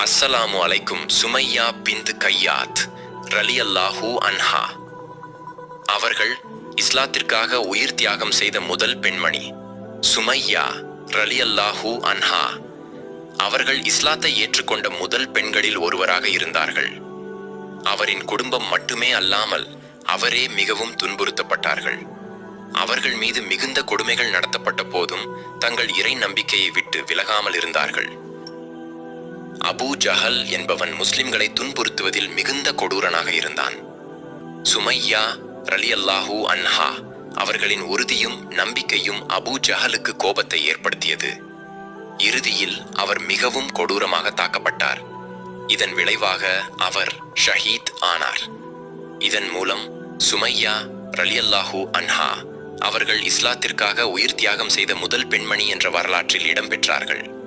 அஸ்ஸலாமு அலைக்கும். சுமையா பின்த் கையாத் ரலியல்லாஹு அன்ஹா அவர்கள் இஸ்லாத்திற்காக உயிர் தியாகம் செய்த முதல் பெண்மணி. சுமையா ரலியல்லாஹு அன்ஹா அவர்கள் இஸ்லாத்தை ஏற்றுக்கொண்ட முதல் பெண்களில் ஒருவராக இருந்தார்கள். அவரின் குடும்பம் மட்டுமே அல்லாமல் அவரே மிகவும் துன்புறுத்தப்பட்டார்கள். அவர்கள் மீது மிகுந்த கொடுமைகள் நடத்தப்பட்ட போதும் தங்கள் இறை நம்பிக்கையை விட்டு விலகாமல் இருந்தார்கள். அபூ ஜஹல் என்பவன் முஸ்லிம்களை துன்புறுத்துவதில் மிகுந்த கொடூரனாக இருந்தான். சுமையா ரலியல்லாஹு அன்ஹா அவர்களின் உறுதியும் நம்பிக்கையும் அபூ ஜஹலுக்கு கோபத்தை ஏற்படுத்தியது. இறுதியில் அவர் மிகவும் கொடூரமாக தாக்கப்பட்டார். இதன் விளைவாக அவர் ஷஹீத் ஆனார். இதன் மூலம் சுமையா ரலியல்லாஹு அன்ஹா அவர்கள் இஸ்லாத்திற்காக உயிர் தியாகம் செய்த முதல் பெண்மணி என்ற வரலாற்றில் இடம்பெற்றார்கள்.